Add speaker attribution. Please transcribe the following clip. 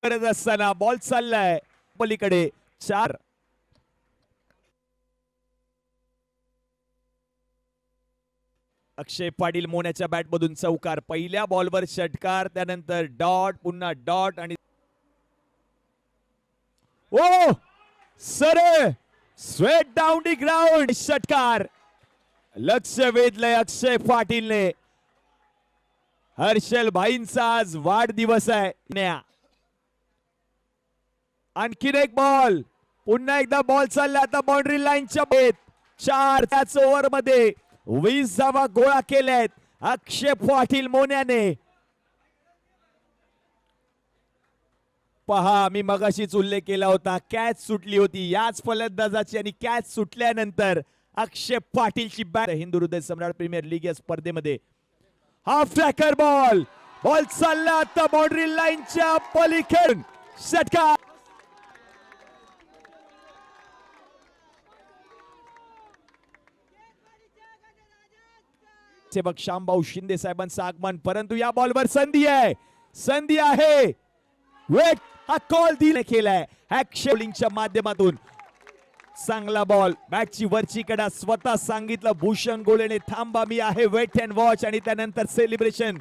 Speaker 1: करत असताना बॉल चाललाय पलीकडे 4. अक्षय पाटील मोन्याच्या बॅट मधून चौकार. पहिल्या बॉलवर षटकार, त्यानंतर डॉट, पुन्हा डॉट आणि ओ सरे स्ट्रेट डाउन दी ग्राउंड. षटकार. लक्ष वेधलंय अक्षय पाटीलने. हर्षल भाईंचा आज वाढदिवस आहे. आणखीन एक बॉल. पुन्हा एकदा बॉल चालला आता बाउंड्री लाईनच्या बेत. 4 त्याच ओव्हर मध्ये 20 धावा गोळा केल्यात अक्षय पाटील मोन्याने. पहा, मी मगाशीच उल्लेख केला होता, कॅच सुटली होती याच फलंदाजाची आणि कॅच सुटल्यानंतर अक्षय पाटीलची बॅट. हिंदू हृदय सम्राट प्रीमियर लीग या स्पर्धेमध्ये हाफ ट्रॅकर बॉल. बॉल चालला आता बाउंड्री लाईनच्या पलीकडे. षटकार. सेवक श्यामभाऊ शिंदे साहेबांचं आगमन, परंतु या बॉलवर संधी आहे. संधी आहे. वेट हा कॉल दिला केलाय च्या माध्यमातून. चांगला बॉल. बॅटची वरची कडा. स्वतः सांगितलं भूषण गोलेने थांबा, मी आहे वेट अँड वॉच, आणि त्यानंतर सेलिब्रेशन